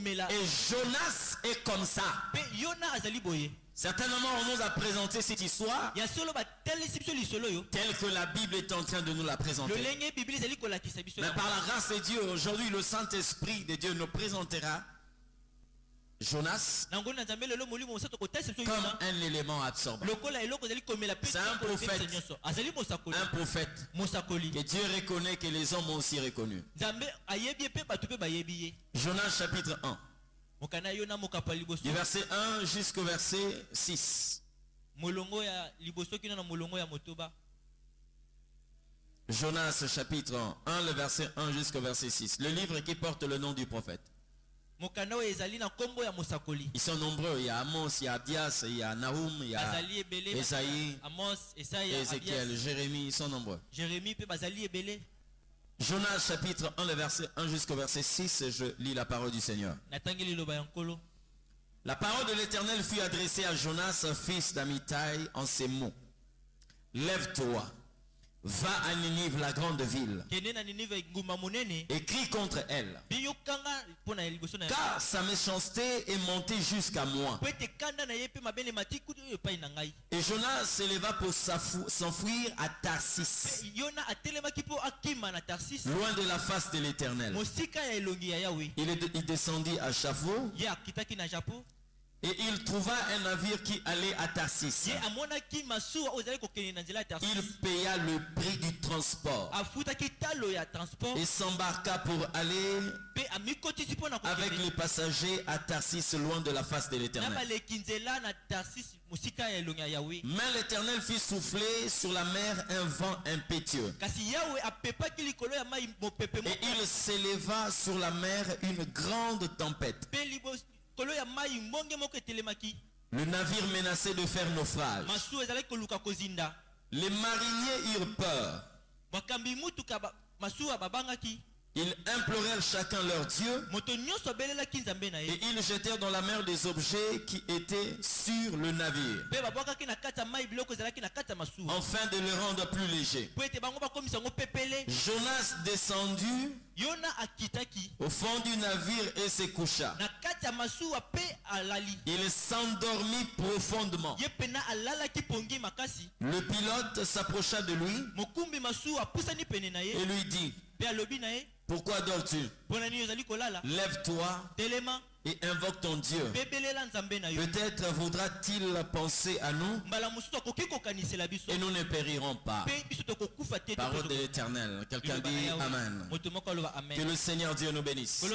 Et Jonas est comme ça. Certainement, on nous a présenté cette histoire telle que la Bible est en train de nous la présenter. Mais par la grâce de Dieu, aujourd'hui, le Saint-Esprit de Dieu nous présentera Jonas comme un élément absorbant. C'est un prophète que Dieu reconnaît, que les hommes ont aussi reconnu. Jonas chapitre 1. Du verset 1 jusqu'au verset 6. Jonas chapitre 1, le verset 1 jusqu'au verset 6. Le livre qui porte le nom du prophète. Ils sont nombreux. Il y a Amos, il y a Abdias, il y a Nahum, il y a Esaïe, Ézéchiel, Jérémie. Ils sont nombreux. Jonas chapitre 1, le verset 1 jusqu'au verset 6. Je lis la parole du Seigneur. La parole de l'Éternel fut adressée à Jonas, fils d'Amittai, en ces mots. Lève-toi. Va à Ninive, la grande ville, et crie contre elle, car sa méchanceté est montée jusqu'à moi. Et Jonas s'éleva pour s'enfuir à Tarsis, loin de la face de l'Éternel. Il descendit à Shapho, et il trouva un navire qui allait à Tarsis. Il paya le prix du transport et s'embarqua pour aller avec les passagers à Tarsis, loin de la face de l'Éternel. Mais l'Éternel fit souffler sur la mer un vent impétueux, et il s'éleva sur la mer une grande tempête. Le navire menaçait de faire naufrage. Les mariniers eurent peur. Ils implorèrent chacun leur Dieu, et ils jetèrent dans la mer des objets qui étaient sur le navire, afin de le rendre plus léger. Jonas descendit au fond du navire et se coucha. Il s'endormit profondément. Le pilote s'approcha de lui et lui dit: pourquoi dors-tu? Lève-toi et invoque ton Dieu. Peut-être voudra-t-il penser à nous et nous ne périrons pas. Parole de l'Éternel. Quelqu'un dit Amen. Que le Seigneur Dieu nous bénisse.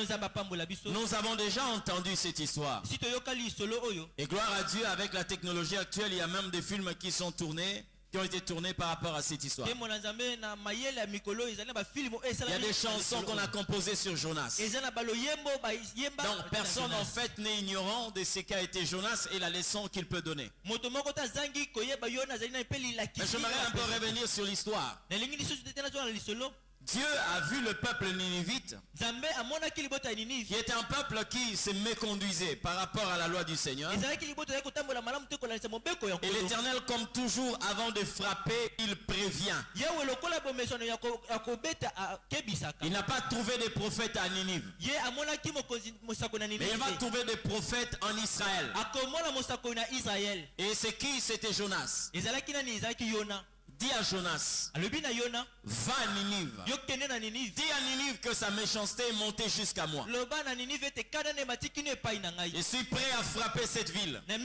Nous avons déjà entendu cette histoire. Et gloire à Dieu, avec la technologie actuelle, il y a même des films qui sont tournés, qui ont été tournés par rapport à cette histoire. Il y a des chansons qu'on a composées sur Jonas. Donc personne en fait n'est ignorant de ce qu'a été Jonas et la leçon qu'il peut donner. Mais j'aimerais un peu revenir sur l'histoire. Dieu a vu le peuple ninivite, qui était un peuple qui se méconduisait par rapport à la loi du Seigneur. Et l'Éternel, comme toujours, avant de frapper, il prévient. Il n'a pas trouvé de prophètes à Ninive, mais il va trouver des prophètes en Israël. Et c'est qui? C'était Jonas. Dis à Jonas, va à Ninive. Dis à Ninive que sa méchanceté est montée jusqu'à moi. Je suis prêt à frapper cette ville. Mais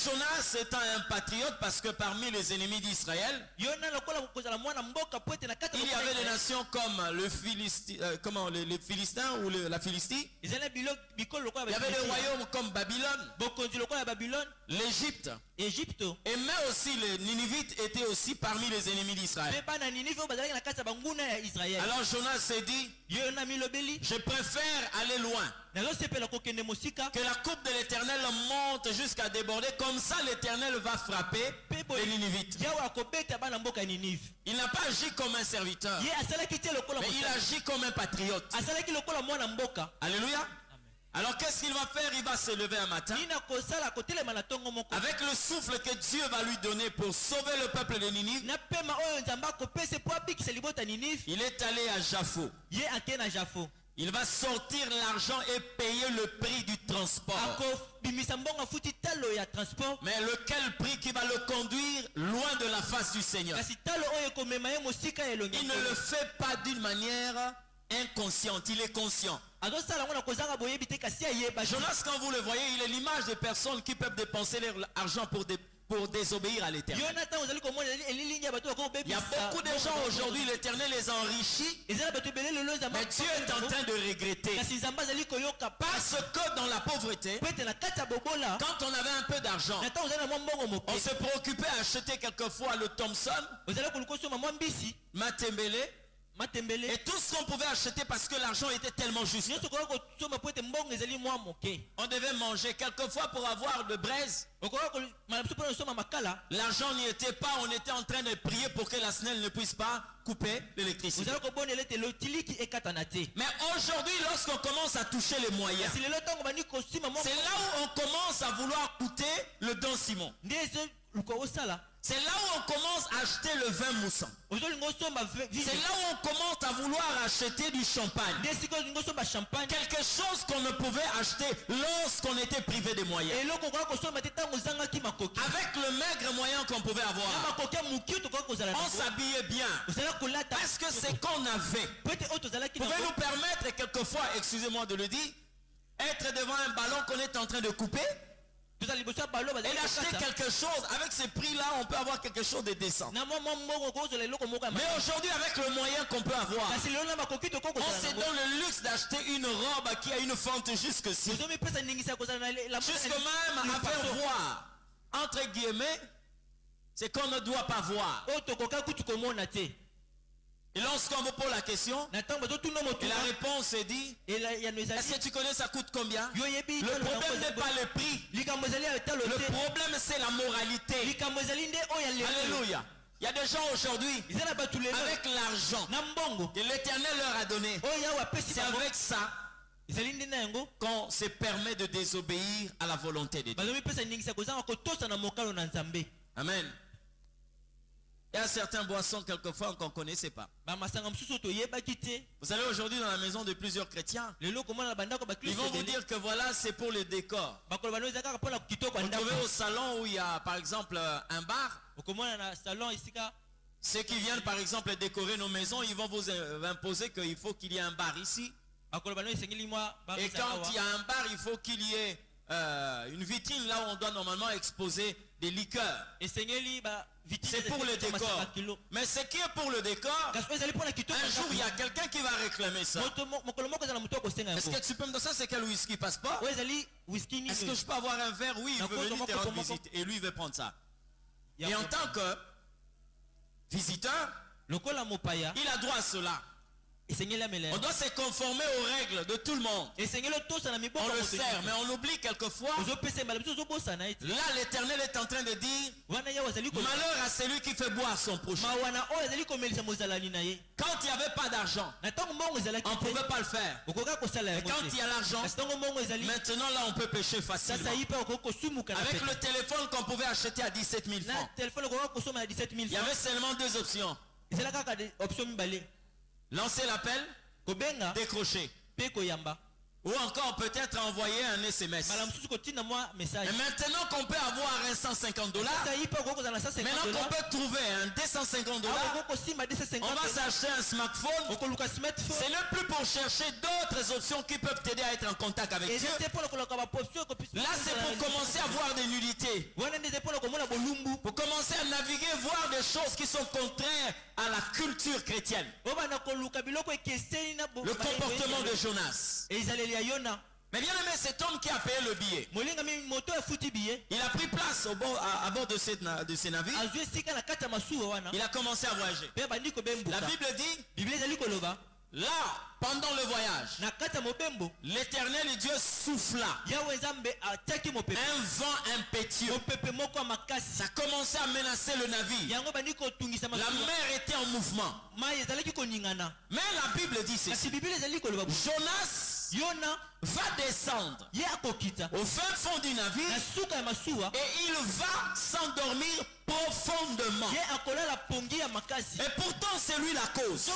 Jonas étant un patriote, parce que parmi les ennemis d'Israël, il y avait des nations comme les Philistins ou la Philistie. Il y avait des royaumes comme Babylone, l'Égypte. Et mais aussi les Ninivites étaient aussi parmi les ennemis d'Israël. Alors Jonas s'est dit, je préfère aller loin, que la coupe de l'Éternel monte jusqu'à déborder. Comme ça l'Éternel va frapper les Ninivites. Il n'a pas agi comme un serviteur, mais il agit comme un patriote. Alléluia. Alors qu'est-ce qu'il va faire? Il va se lever un matin avec le souffle que Dieu va lui donner pour sauver le peuple de Ninive. Il est allé à Jaffo. il va sortir l'argent et payer le prix du transport. Mais lequel prix qui va le conduire loin de la face du Seigneur? Il ne le fait pas d'une manière inconsciente, il est conscient. Jonas, quand vous le voyez, il est l'image de personnes qui peuvent dépenser leur argent pour désobéir à l'Éternel. Il y a beaucoup de gens aujourd'hui, l'Éternel les a enrichis, mais Dieu est en train de regretter. Parce que dans la pauvreté, quand on avait un peu d'argent, on se préoccupait à acheter quelquefois le Thompson, Matembele, et tout ce qu'on pouvait acheter parce que l'argent était tellement juste. On devait manger quelquefois pour avoir de braise. L'argent n'y était pas, on était en train de prier pour que la SNEL ne puisse pas couper l'électricité. Mais aujourd'hui, lorsqu'on commence à toucher les moyens, c'est là où on commence à vouloir coûter le Don Simon. C'est là où on commence à acheter le vin moussant. C'est là où on commence à vouloir acheter du champagne. Quelque chose qu'on ne pouvait acheter lorsqu'on était privé des moyens. Avec le maigre moyen qu'on pouvait avoir, on s'habillait bien. Parce que c'est qu'on avait pouvait nous permettre quelquefois, excusez-moi de le dire, être devant un ballon qu'on est en train de couper. Et acheter quelque chose, avec ces prix-là, on peut avoir quelque chose de décent. Mais aujourd'hui, avec le moyen qu'on peut avoir, on se donne le luxe d'acheter une robe qui a une fente jusque-ci. Jusque même à faire voir, entre guillemets, c'est qu'on ne doit pas voir. Et lorsqu'on vous pose la question, et la réponse est dit, est-ce que tu connais ça coûte combien? Le problème n'est pas le prix. Le problème c'est la moralité. Alléluia. Il y a des gens aujourd'hui, avec l'argent que l'Éternel leur a donné, c'est avec ça qu'on se permet de désobéir à la volonté de Dieu. Amen. Il y a certaines boissons quelquefois qu'on ne connaissait pas. Vous allez aujourd'hui dans la maison de plusieurs chrétiens. Ils vont vous dire que voilà, c'est pour le décor. Vous trouvez au salon où il y a par exemple un bar. Ceux qui viennent par exemple décorer nos maisons, ils vont vous imposer qu'il faut qu'il y ait un bar ici. Et quand il y a un bar, il faut qu'il y ait une vitrine là où on doit normalement exposer des liqueurs. C'est pour le décor. Mais ce qui est pour le décor, un jour il y a quelqu'un qui va réclamer ça. Est-ce que tu peux me dire ça? C'est quel whisky? Passeport? Est-ce que je peux avoir un verre? Oui, il veut venir te rendre visite. Et lui il veut prendre ça. Et en tant que visiteur, il a droit à cela. On doit se conformer aux règles de tout le monde. On le sert, mais on oublie quelquefois. Là, l'Éternel est en train de dire malheur à celui qui fait boire son prochain. Quand il n'y avait pas d'argent, on ne pouvait pas le faire. Et quand il y a l'argent, maintenant là, on peut pécher facilement. Avec le téléphone qu'on pouvait acheter à 17 000 francs, il y avait seulement deux options. Lancer l'appel, décrocher. Ou encore peut-être envoyer un SMS. Et maintenant qu'on peut avoir un $150, maintenant qu'on peut trouver un $250, on va s'acheter un smartphone. C'est ne plus pour chercher d'autres options qui peuvent t'aider à être en contact avec Dieu. Là c'est pour commencer à voir des nullités. Pour commencer à naviguer, voir des choses qui sont contraires à la culture chrétienne. Le comportement de Jonas. Mais bien aimé, cet homme qui a payé le billet, il a pris place à bord de ces navires. Il a commencé à voyager. La Bible dit, là, pendant le voyage, l'Éternel Dieu souffla un vent impétueux. Ça commençait à menacer le navire. La mer était en mouvement. Mais la Bible dit ceci: Jonas va descendre au fin fond du navire et il va s'endormir profondément. Et pourtant c'est lui la cause. Et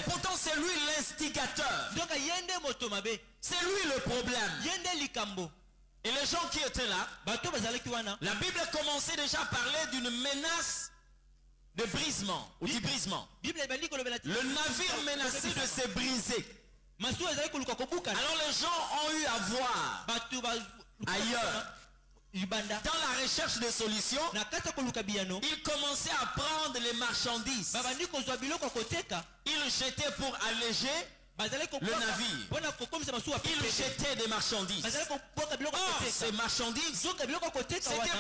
pourtant c'est lui l'instigateur. C'est lui le problème. Et les gens qui étaient là, la Bible commençait déjà à parler d'une menace de brisement ou du brisement. Le navire menacé de se briser. Alors les gens ont eu à voir ailleurs. Dans la recherche de solutions, ils commençaient à prendre les marchandises. Ils jetaient pour alléger le navire. Ils jetaient des marchandises. Or, ces marchandises, c'était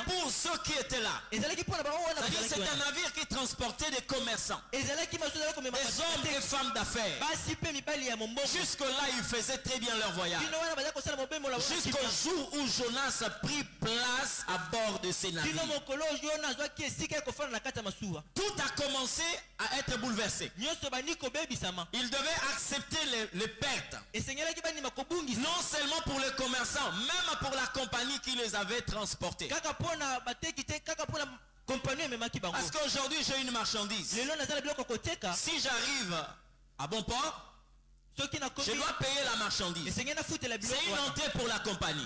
pour ceux qui étaient là. C'est-à-dire c'est un navire qui transportait des commerçants, des hommes et femmes d'affaires. Jusque-là, ils faisaient très bien leur voyage. Jusqu'au jour où Jonas a pris place à bord de ces navires. Tout a commencé à être bouleversé. Il devait accepter les pertes. Non seulement pour les commerçants, même pour la compagnie qui les avait transportés. Parce qu'aujourd'hui j'ai une marchandise. Si j'arrive à bon port, je dois payer la marchandise. C'est une entrée pour la compagnie.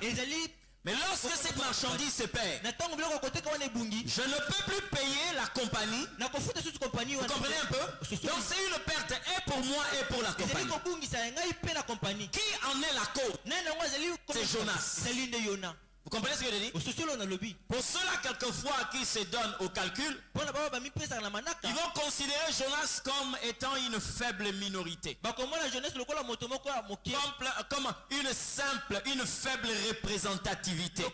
Mais lorsque cette marchandise se perd, je ne peux plus payer la compagnie. Vous comprenez un peu? Donc c'est une perte et pour moi et pour la compagnie. Qui en est la cause? C'est Jonas. Vous comprenez ce que je dis? Pour ceux-là quelquefois qui se donnent au calcul, ils vont considérer Jonas comme étant une faible minorité. Comme une faible représentativité.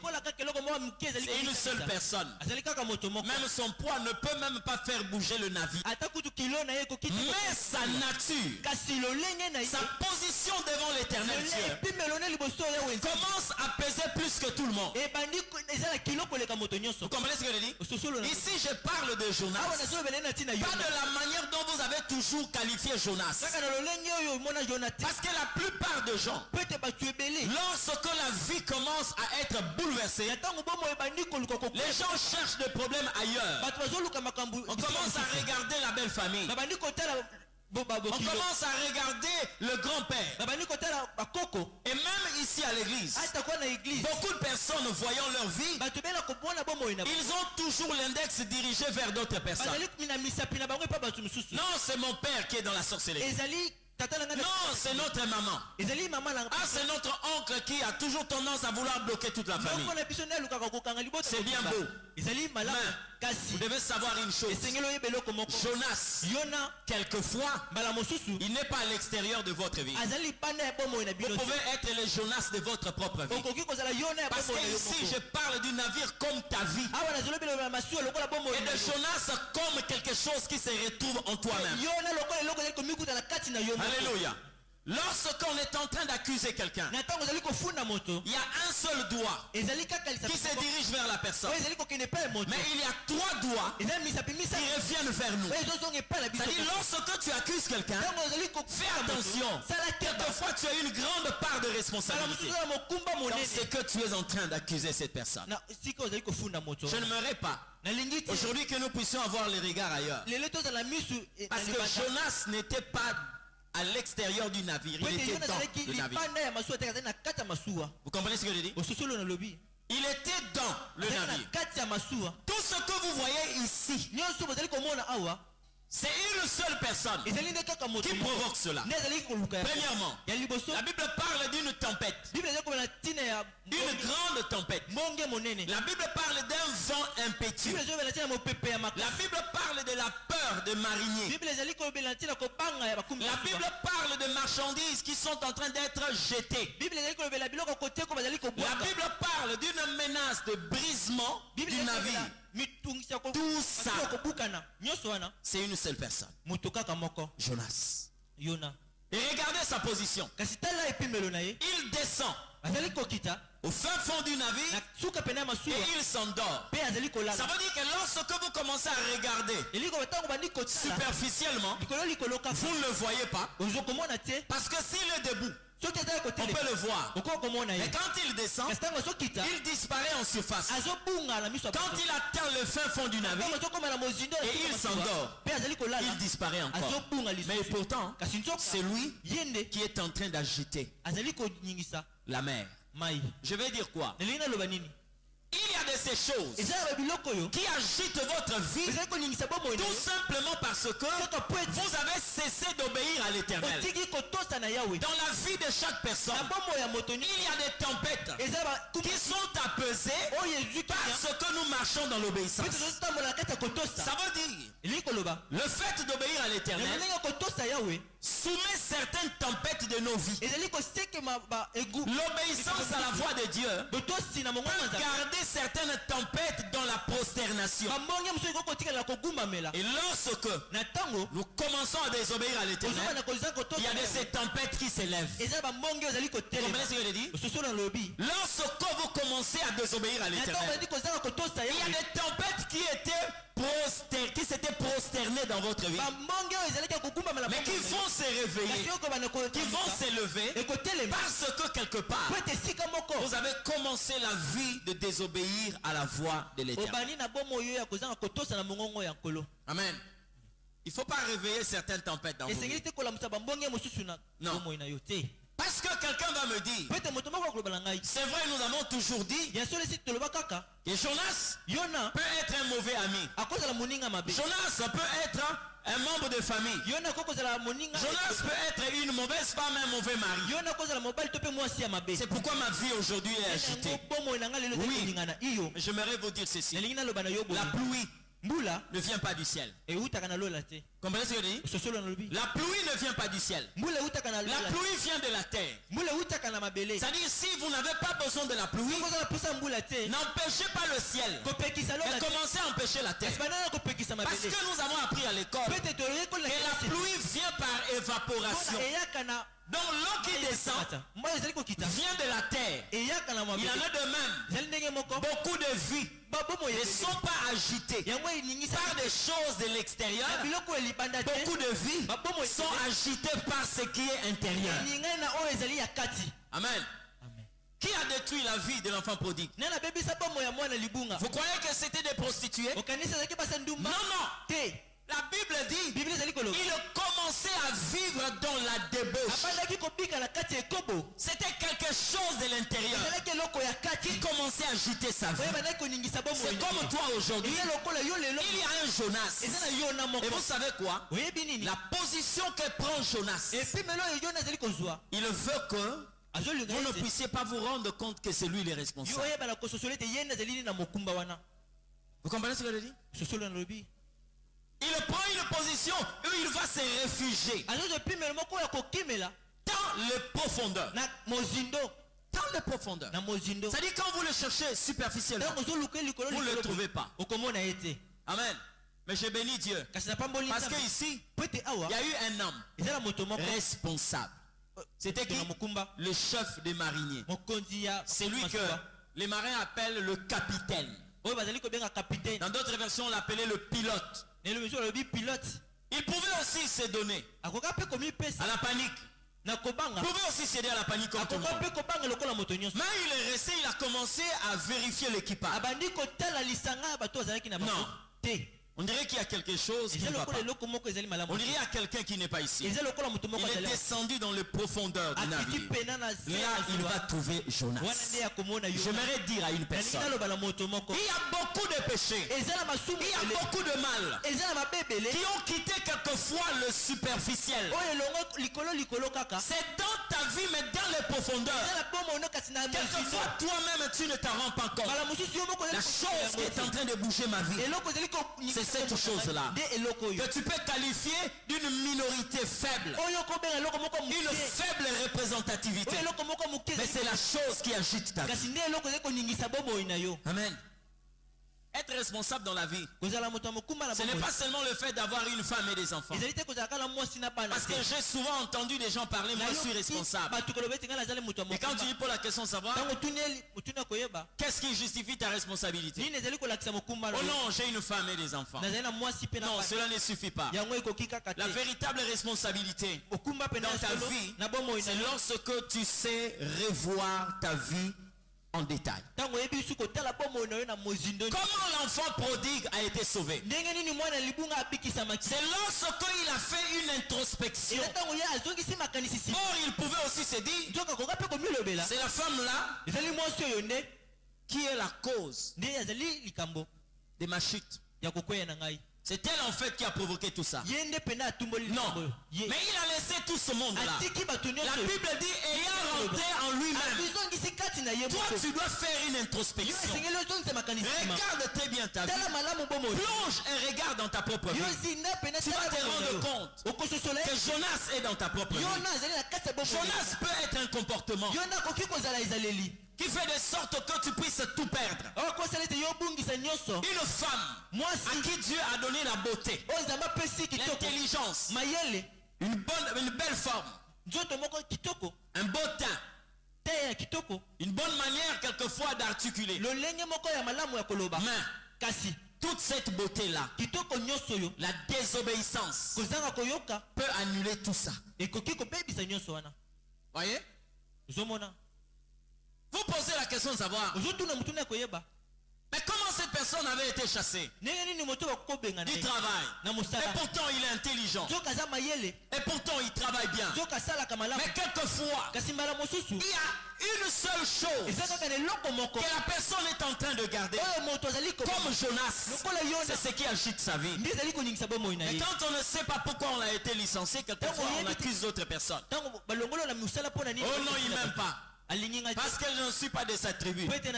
C'est une seule personne. Même son poids ne peut même pas faire bouger le navire. Mais sa nature, sa position devant l'éternel Dieu commence à peser plus que tout le monde. Vous comprenez ce que je dis? Ici je parle de Jonas. Pas de la manière dont vous avez toujours qualifié Jonas. Parce que la plupart de gens, lorsque la vie commence à être bouleversée, les gens cherchent des problèmes ailleurs. On commence à regarder la belle famille. On commence à regarder le grand-père. Et même ici à l'église, beaucoup de personnes voyant leur vie, ils ont toujours l'index dirigé vers d'autres personnes. Non, c'est mon père qui est dans la sorcellerie. Non, c'est notre maman. Ah, c'est notre oncle qui a toujours tendance à vouloir bloquer toute la famille. C'est bien beau. Mais vous devez savoir une chose. Jonas, quelquefois, il n'est pas à l'extérieur de votre vie. Vous pouvez être le Jonas de votre propre vie. Parce que ici, je parle du navire comme ta vie. Et de Jonas comme quelque chose qui se retrouve en toi-même. Alléluia. Lorsqu'on est en train d'accuser quelqu'un, il y a un seul doigt qui se dirige vers la personne. Mais il y a trois doigts qui reviennent vers nous. C'est-à-dire, lorsque tu accuses quelqu'un, fais attention. Quelquefois tu as une grande part de responsabilité dans ce que tu es en train d'accuser cette personne. Je n'aimerais pas aujourd'hui que nous puissions avoir les regards ailleurs. Parce que Jonas n'était pas à l'extérieur du navire, il était dans le navire. Vous comprenez ce que je dis? Il était dans le navire. Tout ce que vous voyez ici, c'est une seule personne qui provoque cela. Premièrement, la Bible parle d'une tempête, une grande tempête. La Bible parle d'un vent impétueux. La Bible parle de la peur de mariniers. La Bible parle de marchandises qui sont en train d'être jetées. La Bible parle d'une menace de brisement du navire. Tout ça, c'est une seule personne. Jonas. Et regardez sa position. Il descend au fin fond du navire et il s'endort. Ça veut dire que lorsque vous commencez à regarder superficiellement, vous ne le voyez pas. Parce que s'il est debout, On peut le voir. Et quand il descend, il disparaît en surface. Quand il atteint le fin fond du navire et il s'endort, il disparaît encore. Mais pourtant, c'est lui qui est en train d'agiter la mer. Je vais dire quoi? Il y a de ces choses qui agitent votre vie tout simplement parce que vous avez cessé d'obéir à l'Éternel. Dans la vie de chaque personne, il y a des tempêtes qui sont apaisées parce que nous marchons dans l'obéissance. Ça veut dire le fait d'obéir à l'Éternel soumet certaines tempêtes de nos vies. L'obéissance à la voix de Dieu peut garder certaines tempêtes dans la prosternation. Et lorsque nous commençons à désobéir à l'Éternel, il y a de ces tempêtes qui s'élèvent. Comprenez ce que je dis? Lorsque vous commencez à désobéir à l'Éternel, il y a des tempêtes qui s'étaient prosternées dans votre vie, mais qui vont se réveiller, qui vont s'élever, parce que quelque part vous avez commencé la vie de désobéir à la voix de l'Éternel. Amen. Il ne faut pas réveiller certaines tempêtes dans vos vies. Non. Parce que quelqu'un va me dire, c'est vrai, nous avons toujours dit que Jonas peut être un mauvais ami. Jonas peut être un membre de famille. Jonas peut être une mauvaise femme, un mauvais mari. C'est pourquoi ma vie aujourd'hui est agitée. Oui, j'aimerais vous dire ceci. La pluie ne vient pas du ciel. Comprenez ce que je dis? La pluie ne vient pas du ciel. La pluie vient de la terre. C'est-à-dire, si vous n'avez pas besoin de la pluie, n'empêchez pas le ciel, mais commencez à empêcher la terre. Parce que nous avons appris à l'école que la pluie vient par évaporation. Donc l'eau qui descend vient de la terre. Il en a de même. Beaucoup de vies ne sont pas agitées par des choses de l'extérieur. Beaucoup de vies sont agitées par ce qui est intérieur. Amen. Qui a détruit la vie de l'enfant prodigue? Vous croyez que c'était des prostituées? Non, non. La Bible dit il commençait à vivre dans la débauche. C'était quelque chose de l'intérieur qui commençait à agiter sa vie. C'est comme toi aujourd'hui. Il y a un Jonas. Et vous savez quoi? La position que prend Jonas, il veut que vous ne puissiez pas vous rendre compte que c'est lui le responsable. Vous comprenez ce que je dis? Il prend une position où il va se réfugier dans les profondeurs. Dans les profondeurs. C'est-à-dire quand vous le cherchez superficiellement, vous ne le trouvez pas. Amen. Mais je bénis Dieu. Parce qu'ici, il y a eu un homme responsable. C'était qui? Le chef des mariniers. C'est lui que les marins appellent le capitaine. Dans d'autres versions, on l'appelait le pilote. Il pouvait aussi se donner à la panique. Il pouvait aussi céder à la panique comme tout le monde. Mais il est resté, il a commencé à vérifier l'équipage. Non. On dirait qu'il y a quelque chose qui ne va pas. On dirait qu'il y a quelqu'un qui n'est pas ici. Il est descendu dans les profondeurs du navire. Là, il va trouver Jonas. J'aimerais dire à une personne, il y a beaucoup de péchés, il y a beaucoup de mal qui ont quitté quelquefois le superficiel. C'est dans ta vie, mais dans les profondeurs. Quelquefois, toi-même, tu ne t'en rends pas compte. La chose qui est en train de bouger ma vie, c'est cette chose-là que tu peux qualifier d'une minorité faible, une faible représentativité, mais c'est la chose qui agite ta vie. Amen. Être responsable dans la vie, ce n'est pas seulement le fait d'avoir une femme et des enfants. Parce que j'ai souvent entendu des gens parler, moi je suis responsable. Et quand tu lui poses la question de savoir, qu'est-ce qui justifie ta responsabilité? Oh non, j'ai une femme et des enfants. Non, cela ne suffit pas. La véritable responsabilité dans ta vie, c'est lorsque tu sais revoir ta vie en détail. Comment l'enfant prodigue a été sauvé? C'est lorsqu'il a fait une introspection. Or il pouvait aussi se dire, c'est la femme là qui est la cause de ma chute. C'est elle en fait qui a provoqué tout ça. Non. Mais il a laissé tout ce monde là. La Bible dit, ayant rentré en lui-même. Toi tu dois faire une introspection. Regarde bien ta vie. Plonge et regarde dans ta propre vie. Tu vas te rendre compte que Jonas est dans ta propre vie. Jonas peut être un comportement qui fait de sorte que tu puisses tout perdre. Une femme à qui Dieu a donné la beauté, l'intelligence, une belle forme, un beau teint, une bonne manière quelquefois d'articuler. Mais toute cette beauté-là, la désobéissance peut annuler tout ça. Voyez? Vous posez la question de savoir, mais comment cette personne avait été chassée du travail? Et pourtant il est intelligent. Et pourtant il travaille bien. Mais quelquefois, il y a une seule chose que la personne est en train de garder. Comme Jonas, c'est ce qui agite sa vie. Mais quand on ne sait pas pourquoi on a été licencié, quelquefois on accuse d'autres personnes. Oh non, il m'aime pas. Parce que je ne suis pas de sa tribu. Mais tu as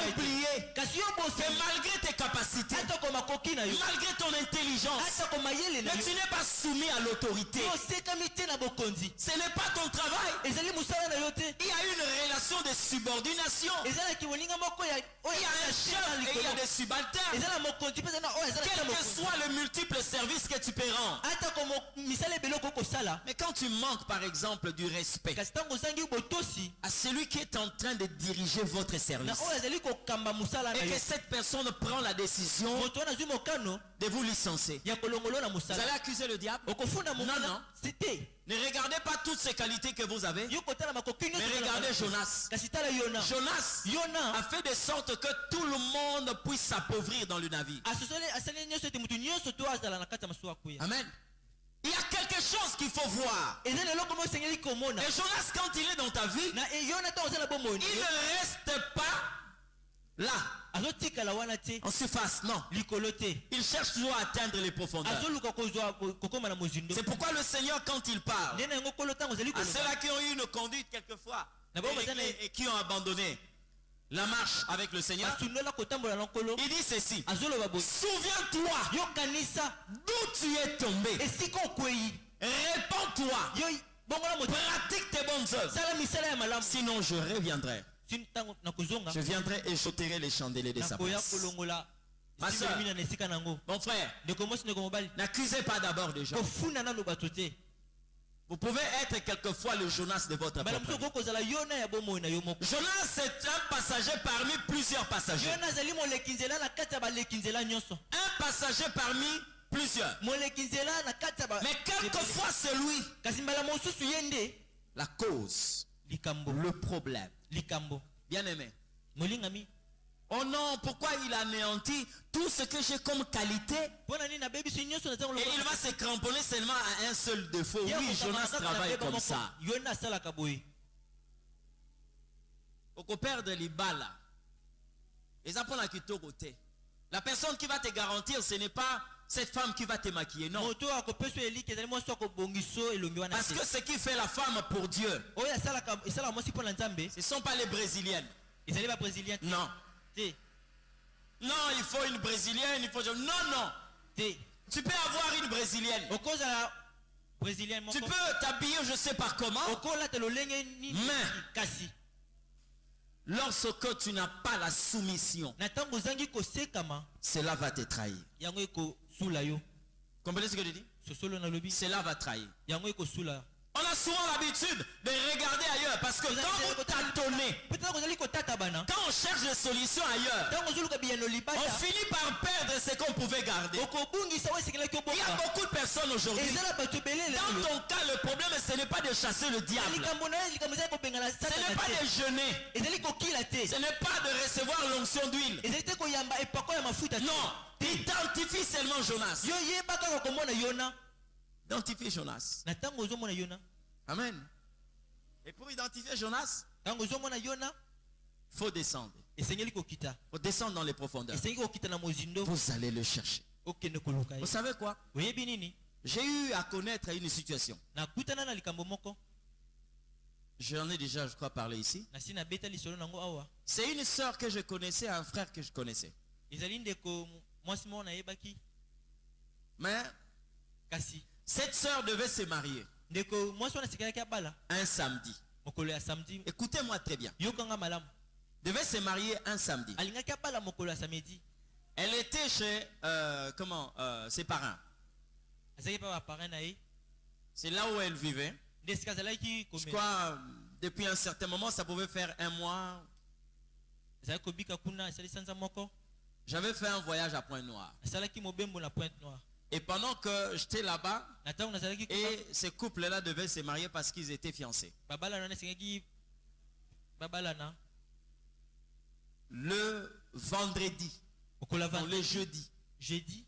oublié que malgré tes capacités, malgré ton intelligence, mais tu n'es pas soumis à l'autorité. Ce n'est pas ton travail. Il y a une relation de subordination. Il y a un chef et il y a des subalternes. Quel que soit le multiple service que tu peux rendre. Mais quand tu manques par exemple du respect à celui qui est en train de diriger votre service, et que cette personne prend la décision de vous licencier, vous allez accuser le diable? Non. Ne regardez pas toutes ces qualités que vous avez, mais regardez Jonas. Jonas a fait de sorte que tout le monde puisse s'appauvrir dans le navire. Amen. Il y a quelque chose qu'il faut voir. Et Jonas, quand il est dans ta vie, il ne reste pas là en surface, non. Il cherche toujours à atteindre les profondeurs. C'est pourquoi le Seigneur, quand il parle à ceux-là qui ont eu une conduite quelquefois et qui ont abandonné la marche avec le Seigneur, il dit ceci: souviens-toi d'où tu es tombé, répands-toi, pratique tes bonnes œuvres, sinon je reviendrai. Je viendrai et j'ôterai les chandeliers de sa place. Ma soeur, mon frère, n'accusez pas d'abord des gens. Vous pouvez être quelquefois le Jonas de votre propre vie. Jonas est un passager parmi plusieurs passagers. Un passager parmi plusieurs. Mais quelquefois c'est lui la cause, le problème. Bien aimé. Oh non, pourquoi il anéantit tout ce que j'ai comme qualité et il va se cramponner seulement à un seul défaut? Oui, Jonas travaille comme ça. Au père de l'Ibala, la personne qui va te garantir, ce n'est pas cette femme qui va te maquiller, non. Parce que ce qui fait la femme pour Dieu, ce ne sont pas les Brésiliennes. Non. Non, il faut une Brésilienne, il faut... Non. Tu peux avoir une Brésilienne. Tu peux t'habiller je sais pas comment. Mais lorsque tu n'as pas la soumission, cela va te trahir. Comprenez ce que je dis? Cela va trahir. On a souvent l'habitude de regarder ailleurs parce que quand vous tâtonnez, quand on cherche des solutions ailleurs, on finit par perdre ce qu'on pouvait garder. Il y a beaucoup de personnes aujourd'hui. Dans ton cas, le problème, ce n'est pas de chasser le diable. Ce n'est pas de jeûner. Ce n'est pas de recevoir l'onction d'huile. Non, identifie seulement Jonas. Identifie Jonas. Amen. Et pour identifier Jonas, il faut descendre. Il faut descendre dans les profondeurs. Vous allez le chercher. Vous savez quoi? J'ai eu à connaître une situation. J'en ai déjà, je crois, parlé ici. C'est une soeur que je connaissais, un frère que je connaissais. Mais cette soeur devait se marier un samedi. Écoutez-moi très bien. Devait se marier un samedi. Elle était chez ses parents. C'est là où elle vivait. Je crois depuis un certain moment, ça pouvait faire un mois. J'avais fait un voyage à Pointe-Noire. Et pendant que j'étais là-bas, et ce couple-là devait se marier parce qu'ils étaient fiancés. Le vendredi, le jeudi,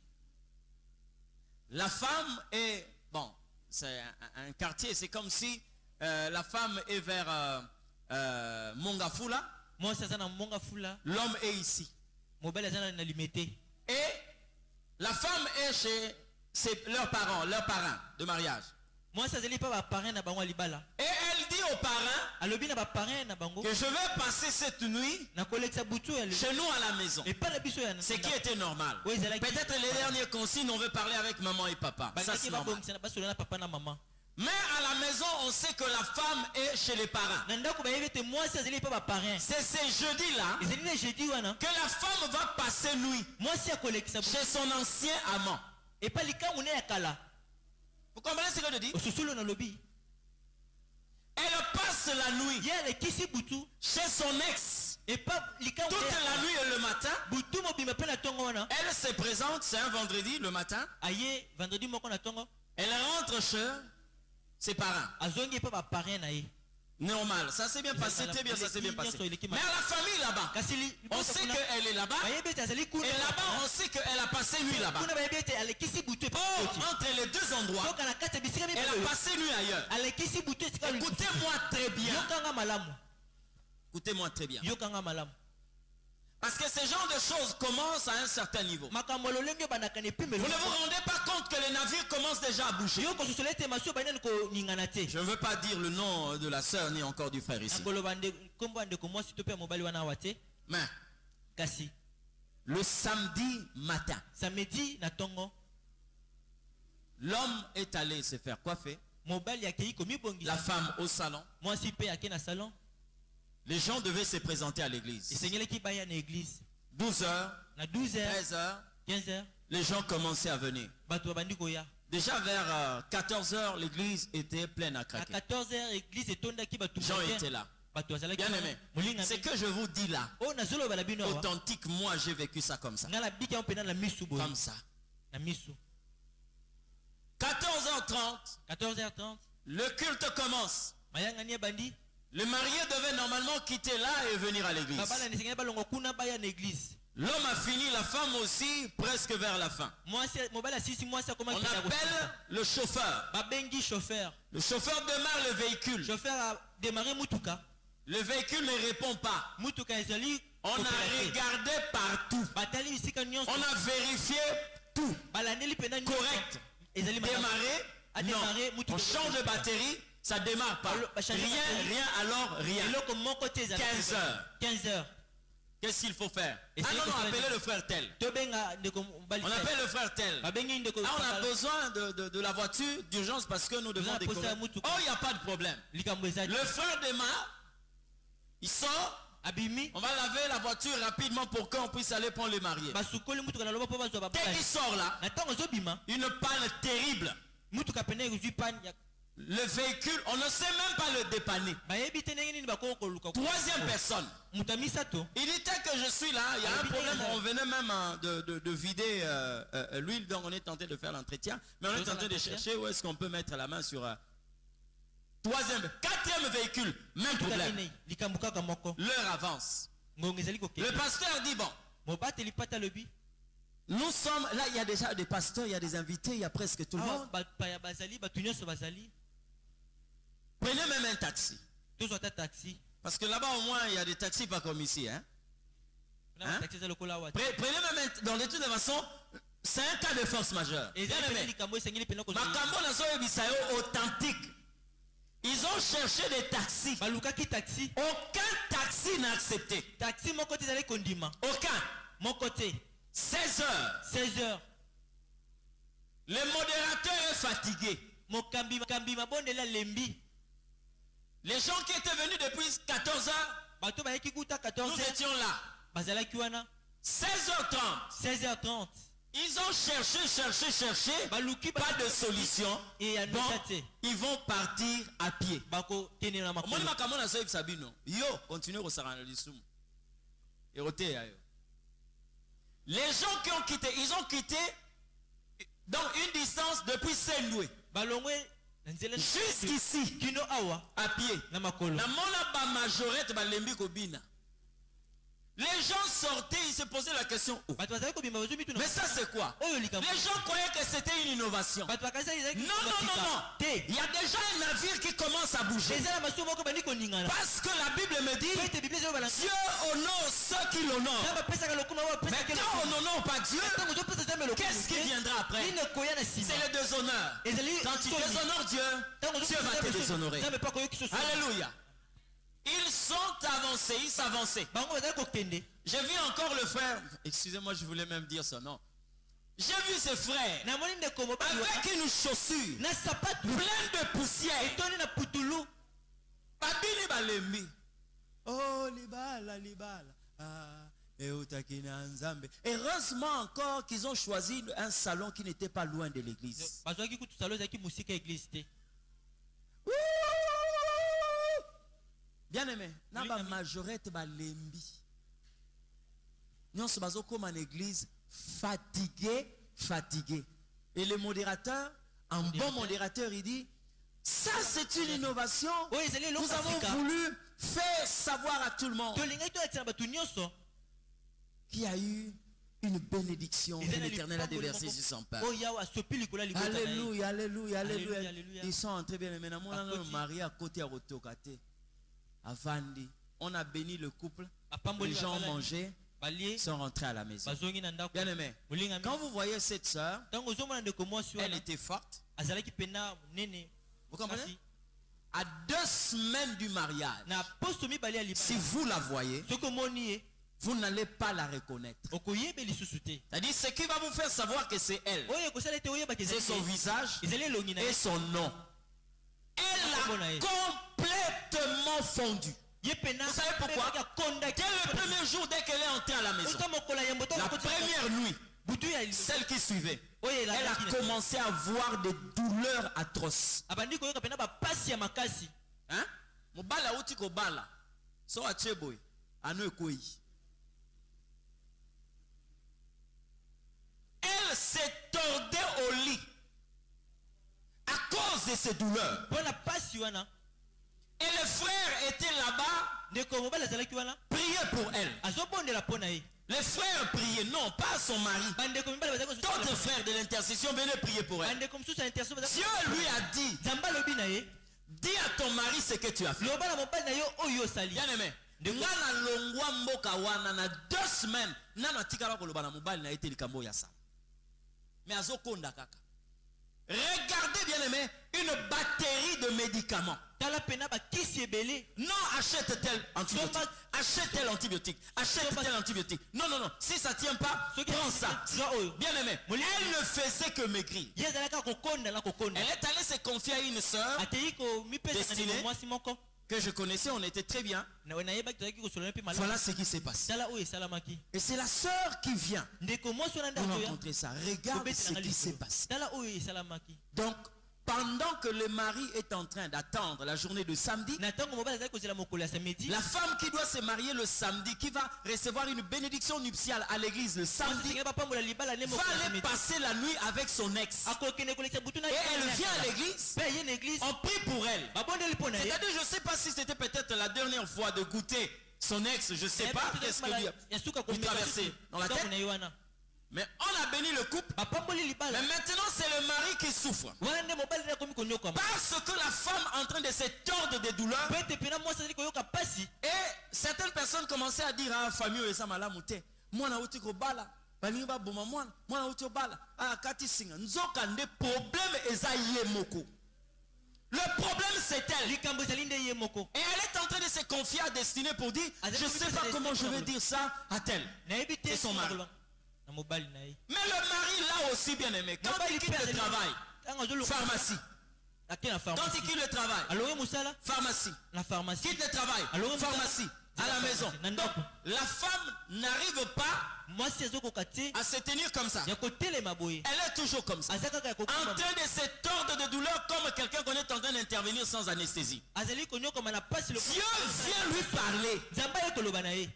la femme est, bon, c'est un quartier, c'est comme si la femme est vers Mongafula, l'homme est ici. Et la femme est chez leurs parents de mariage. Et elle dit aux parents que je vais passer cette nuit chez nous à la maison. Ce qui était normal. Peut-être les dernières consignes, on veut parler avec maman et papa. Ça, c'est normal. Mais à la maison, on sait que la femme est chez les parents. C'est ce jeudi-là que la femme va passer nuit chez son ancien amant. Vous comprenez ce que je dis? Elle passe la nuit chez son ex. Toute la nuit et le matin, elle se présente, c'est un vendredi le matin. Elle rentre chez ses parents. Normal, ça s'est bien passé, très bien, ça s'est bien passé. Mais à la famille là-bas, on sait qu'elle est là-bas. Et là-bas, on sait qu'elle a passé nuit là-bas. Or, entre les deux endroits, elle a passé nuit ailleurs. Écoutez-moi très bien. Écoutez-moi très bien. Parce que ce genre de choses commencent à un certain niveau. Vous ne vous rendez pas compte que les navires commencent déjà à bouger. Je ne veux pas dire le nom de la sœur ni encore du frère ici. Mais le samedi matin, l'homme est allé se faire coiffer. La femme au salon. Les gens devaient se présenter à l'église. 12h, 13h, 15h, les gens commençaient à venir. Déjà vers 14h, l'église était pleine à craquer. À 14h, l'église est tombée. Les gens étaient là. Bien aimé, ce que je vous dis là, authentique, moi j'ai vécu ça comme ça. Comme ça. 14h30, le culte commence. Le marié devait normalement quitter là et venir à l'église. L'homme a fini, la femme aussi, presque vers la fin. On appelle le chauffeur. Le chauffeur démarre le véhicule. Le véhicule ne répond pas. On a regardé partout. On a vérifié tout. Correct. Démarrer. Non. On change de batterie. Ça démarre pas. Rien, alors rien. 15 heures. Qu'est-ce qu'il faut faire? Ah non, appelez le frère tel. On appelle le frère tel. Ah, on a besoin de la voiture d'urgence parce que nous devons décoller. Oh, il n'y a pas de problème. Le frère démarre. Il sort. On va laver la voiture rapidement pour qu'on puisse aller prendre les mariés. Dès qu'il sort là, une panne terrible. Le véhicule, on ne sait même pas le dépanner. Troisième personne. Il dit que je suis là, il y a un problème, on venait même de vider l'huile, donc on est tenté de faire l'entretien. Mais on est tenté de chercher où est-ce qu'on peut mettre la main sur... quatrième véhicule, même problème. L'heure avance. Le pasteur dit bon. Nous sommes là, il y a déjà des pasteurs, il y a des invités, il y a presque tout le monde. Prenez même un taxi. Parce que là-bas au moins il y a des taxis pas comme ici. Hein? Prenez même un, dans de toute façon, c'est un cas de force majeure. Authentique. Ils ont cherché des taxis. Aucun taxi n'a accepté. Aucun. 16 heures. Le modérateur est fatigué. Les gens qui étaient venus depuis 14 heures, nous étions là. 16h30. Ils ont cherché, pas de solution. Bon, ils vont partir à pied. Les gens qui ont quitté, ils ont quitté dans une distance depuis Saint-Louis jusqu'ici à pied. Les gens sortaient, ils se posaient la question. Oh. Mais ça c'est quoi? Les gens croyaient que c'était une innovation. Non. Il y a déjà un navire qui commence à bouger. Parce que la Bible me dit, Dieu honore ceux qui l'honorent. Mais quand on n'honore pas Dieu, qu'est-ce qui viendra après? C'est le déshonneur. Quand tu déshonores Dieu, Dieu va te déshonorer. Alléluia. Ils sont avancés, ils s'avançaient. J'ai vu encore le frère. Excusez-moi, je voulais même dire ça, non. J'ai vu ce frère avec une chaussure pleine de poussière. Oh, heureusement encore qu'ils ont choisi un salon qui n'était pas loin de l'église. Bien aimé, la majorité ba lembi. Nous sommes comme en église fatigué. Et le modérateur, un bon modérateur, il dit, ça c'est une innovation. Nous avons voulu faire savoir à tout le monde qu'il y a eu une bénédiction que l'Éternel a déversée sur son peuple. Alléluia. Ils sont entrés bien aimé. Marie à côté à Rotokate. Avandi, on a béni le couple, les gens ont mangé, sont rentrés à la maison. Bien aimé, quand vous voyez cette soeur, elle était forte. Vous comprenez? À 2 semaines du mariage, si vous la voyez, vous n'allez pas la reconnaître. C'est-à-dire, ce qui va vous faire savoir que c'est elle, c'est son visage et son nom. Elle a complètement fondu. Vous savez pourquoi? Dès le premier jour, dès qu'elle est entrée à la maison, la première nuit, celle qui suivait, elle a commencé à avoir des douleurs atroces. Hein? Elle s'est tordée au lit à cause de ces douleurs. Et le frère était là-bas, priait pour elle. Les frères priaient, non, pas son mari. D'autres frères de l'intercession venaient prier pour elle. Dieu lui a dit, dis à ton mari ce que tu as fait. Bien aimé, dans 2 semaines, mais regardez bien aimé, une batterie de médicaments. Non, achète tel antibiotique. Achète tel antibiotique. Achète tel antibiotique. Non. Si ça ne tient pas, prends ça. Bien aimé, elle ne faisait que maigrir. Elle est allée se confier à une soeur destinée. que je connaissais, on était très bien. Voilà ce qui s'est passé. Et c'est la sœur qui vient pour rencontrer ça. Regarde ce qui s'est passé. Donc, pendant que le mari est en train d'attendre la journée de samedi, la femme qui doit se marier le samedi, qui va recevoir une bénédiction nuptiale à l'église le samedi, va aller passer la nuit avec son ex. Et elle vient à l'église, on prie pour elle. C'est-à-dire, je ne sais pas si c'était peut-être la dernière fois de goûter son ex, je ne sais pas qu'est-ce que lui traversait dans la tête. Mais on a béni le couple. Mais maintenant c'est le mari qui souffre. Parce que la femme est en train de se tordre de douleur. Et certaines personnes commençaient à dire à la famille, le problème c'est elle. Et elle est en train de se confier à Destinée pour dire, je ne sais pas comment je vais dire ça à tel. C'est son mari. Mais le mari là aussi bien aimé, quand il quitte le travail, pharmacie. Quand il quitte le travail, pharmacie. Quitte le travail, pharmacie. À la maison. Donc, la femme n'arrive pas à se tenir comme ça. Elle est toujours comme ça. En train de se tordre de douleur comme quelqu'un qu'on est en train d'intervenir sans anesthésie. Dieu vient lui parler.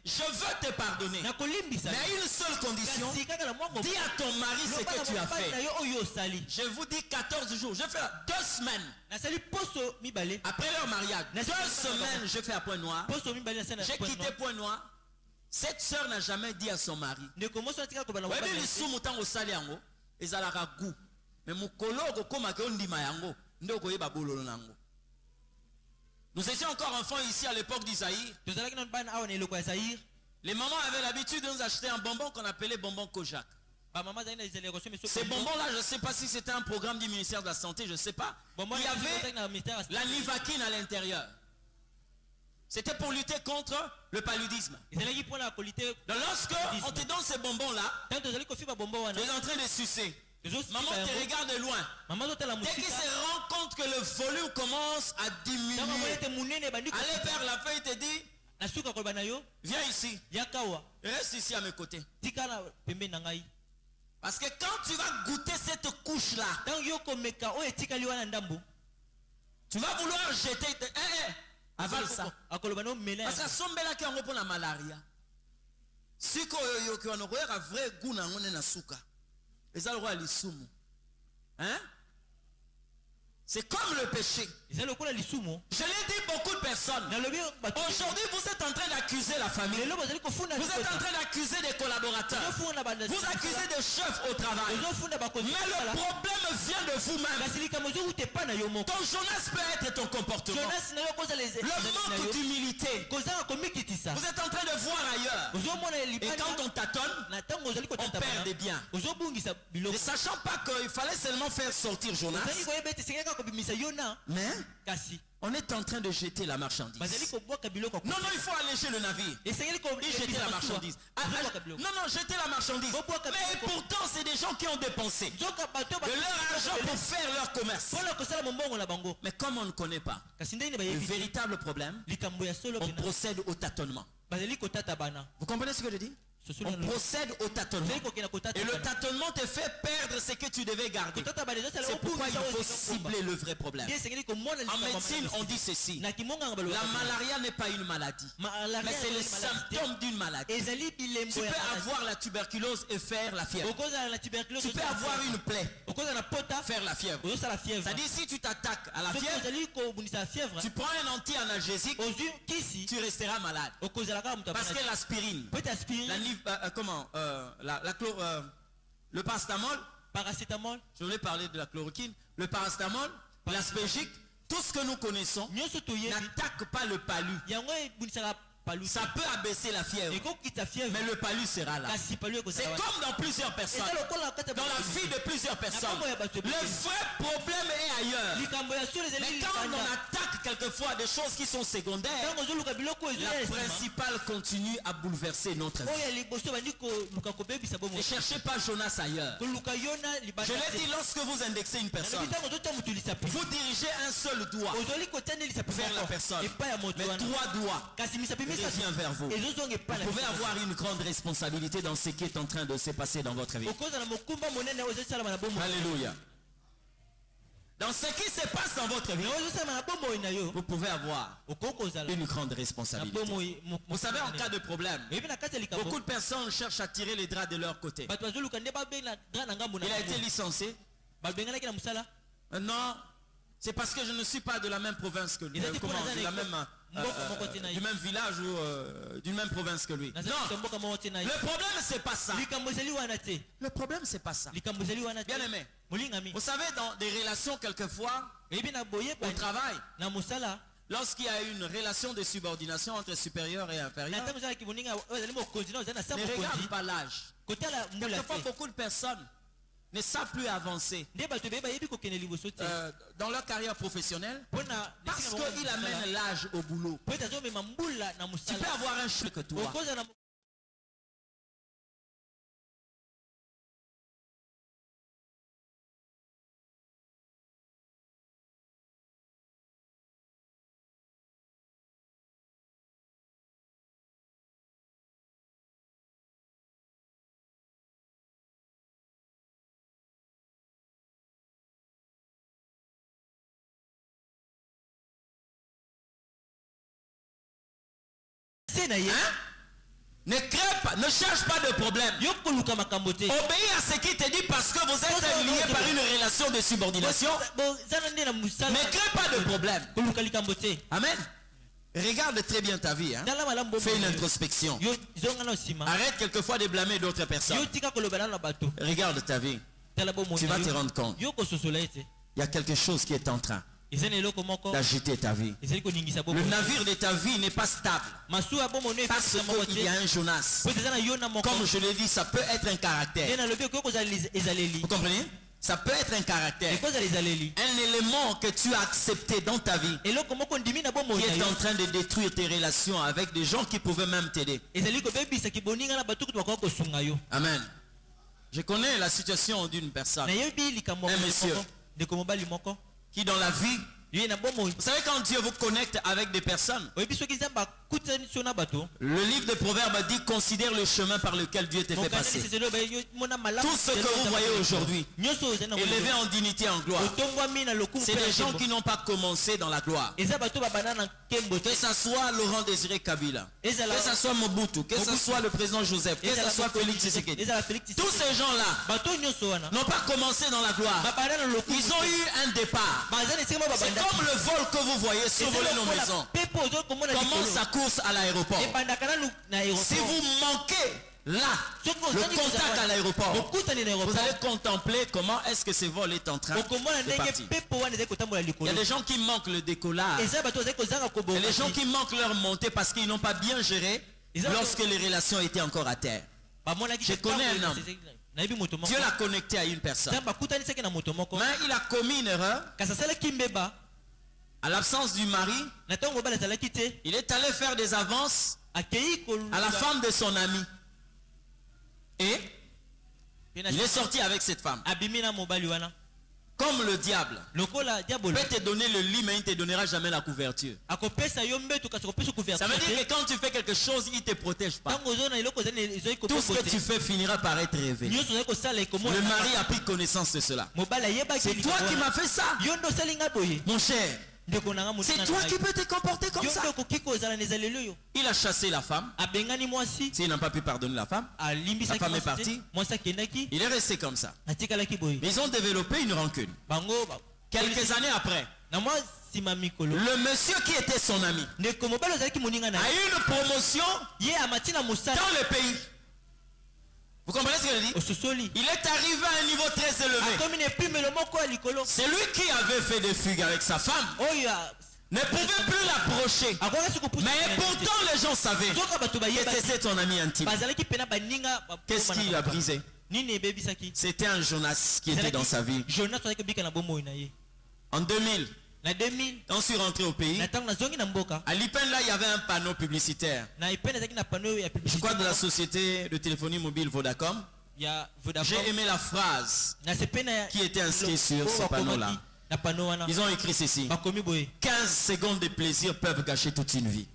Je veux te pardonner. Mais à une seule condition. Dis à ton mari ce que tu as fait. Je vous dis 14 jours. Je fais 2 semaines. Après leur mariage. 2 semaines je fais à Point Noir. J'ai quitté Point Noir. Cette sœur n'a jamais dit à son mari. Mais nous étions encore enfants ici à l'époque d'Isaïe. Les mamans avaient l'habitude de nous acheter un bonbon qu'on appelait bonbon Kojak. Ces bonbons-là, je ne sais pas si c'était un programme du ministère de la Santé, je ne sais pas. Il y avait la Nivaquine à l'intérieur. C'était pour lutter contre le paludisme. Donc lorsque on te donne ces bonbons-là, tu es en train de sucer. Maman te regarde de loin. Dès qu'il se rend compte que le volume commence à diminuer, aller vers la feuille, il te dit, viens ici. Reste ici à mes côtés. Parce que quand tu vas goûter cette couche-là, tu vas vouloir jeter. Avale ça. Parce que sombela qui a pour la malaria. Si tu as un vrai goût dans le suka. Hein? C'est comme le péché. Je l'ai dit beaucoup de personnes. Aujourd'hui, vous êtes en train d'accuser la famille. Vous êtes en train d'accuser des collaborateurs. Vous accusez des chefs au travail. Mais le problème vient de vous-même. Ton Jonas peut être ton comportement. Le manque d'humilité. Vous êtes en train de voir ailleurs. Et quand on tâtonne, on perd des biens. Ne sachant pas qu'il fallait seulement faire sortir Jonas. Mais on est en train de jeter la marchandise. Non, il faut alléger le navire. Et jeter la marchandise. Non, jeter la marchandise. Mais pourtant, c'est des gens qui ont dépensé de leur argent pour faire leur commerce. Mais comme on ne connaît pas le véritable problème, on procède au tâtonnement. Vous comprenez ce que je dis? On procède au tâtonnement. Et le tâtonnement te fait perdre ce que tu devais garder. C'est pourquoi il faut cibler le vrai problème. En médecine, on dit ceci. La malaria n'est pas une maladie, mais c'est le symptôme d'une maladie. Tu peux avoir la tuberculose et faire la fièvre. Tu peux avoir une plaie, faire la fièvre. C'est-à-dire si tu t'attaques à la fièvre, tu prends un anti-analgésique, tu resteras malade. Parce que l'aspirine, le paracétamol, je voulais parler de la chloroquine, le paracétamol, l'aspégique, tout ce que nous connaissons n'attaque pas le palu. ça peut abaisser la fièvre, mais le palu sera là. C'est comme dans plusieurs personnes, dans la vie de plusieurs personnes. Le vrai problème est ailleurs. Mais quand on attaque quelquefois des choses qui sont secondaires, la principale continue à bouleverser notre vie. Ne cherchez pas Jonas ailleurs. Je l'ai dit, lorsque vous indexez une personne, vous dirigez un seul doigt vers la personne, mais 3 doigts revient vers vous. Vous pouvez avoir une grande responsabilité dans ce qui est en train de se passer dans votre vie. Alléluia. Dans ce qui se passe dans votre vie, vous pouvez avoir une grande responsabilité. Vous savez, en cas de problème, beaucoup de personnes cherchent à tirer les draps de leur côté. Il a été licencié. Non, c'est parce que je ne suis pas de la même province que lui. Du même village ou d'une même province que lui. Non, le problème c'est pas ça. Le problème c'est pas ça. Bien aimé, vous savez, dans des relations quelquefois au travail, lorsqu'il y a une relation de subordination entre supérieur et inférieur, ne regarde pas l'âge. Quelquefois beaucoup de personnes ne savent plus avancer dans leur carrière professionnelle parce qu'il amène l'âge au boulot. Tu peux avoir un chou que toi. Ne crée pas, ne cherche pas de problème. Obéis à ce qu'il te dit parce que vous êtes liés par une relation de subordination. Ne crée pas de problème. Amen. Regarde très bien ta vie. Fais une introspection. Arrête quelquefois de blâmer d'autres personnes. Regarde ta vie. Tu vas te rendre compte. Il y a quelque chose qui est en train d'agiter ta vie. Le navire de ta vie n'est pas stable parce qu'il y a un Jonas. Comme je l'ai dit, ça peut être un caractère. Vous comprenez? Ça peut être un caractère, un élément que tu as accepté dans ta vie qui est en train de détruire tes relations avec des gens qui pouvaient même t'aider. Amen. Je connais la situation d'une personne, un monsieur qui dans la vie, vous savez, quand Dieu vous connecte avec des personnes, le livre de Proverbes dit: considère le chemin par lequel Dieu t'a fait passer. Tout ce que vous voyez aujourd'hui, élevé en dignité, en gloire, c'est des gens qui n'ont pas commencé dans la gloire. Que ce soit Laurent Désiré Kabila, que ce soit Mobutu, que ce soit le président Joseph, que ce soit Félix Tshisekedi, tous ces gens-là n'ont pas commencé dans la gloire. Ils ont eu un départ. C'est comme le vol que vous voyez survoler nos maisons. Comment ça course à l'aéroport. Si vous manquez là, le contact à l'aéroport, vous allez contempler comment est-ce que ce vol est en train de partir. Il y a des gens qui manquent le décollage. Il y a des gens qui manquent leur montée parce qu'ils n'ont pas bien géré lorsque les relations étaient encore à terre. Je connais un homme. Dieu l'a connecté à une personne, mais il a commis une erreur. À l'absence du mari, il est allé faire des avances à la femme de son ami. Et il est sorti avec cette femme. Comme le diable peut te donner le lit, mais il ne te donnera jamais la couverture. Ça veut dire que quand tu fais quelque chose, il ne te protège pas. Tout ce que tu fais finira par être révélé. Le mari a pris connaissance de cela. C'est toi qui m'as fait ça, mon cher. C'est toi qui peux te comporter comme ça. Il a chassé la femme. S'il n'a pas pu pardonner la femme est partie. Il est resté comme ça. Ils ont développé une rancune. Quelques années après, le monsieur qui était son ami a eu une promotion dans le pays. Vous comprenez ce que je dis? Il est arrivé à un niveau très élevé. C'est lui qui avait fait des fugues avec sa femme. ne pouvait plus l'approcher. Mais pourtant les gens savaient que c'était ton ami intime. Qu'est-ce qui l'a brisé? C'était un Jonas qui était dans sa vie. En 2000, quand je suis rentré au pays, à l'Ipen là il y avait un panneau publicitaire. Je crois de la société de téléphonie mobile Vodacom. J'ai aimé la phrase qui était inscrite sur ce panneau là. Ils ont écrit ceci: 15 secondes de plaisir peuvent gâcher toute une vie.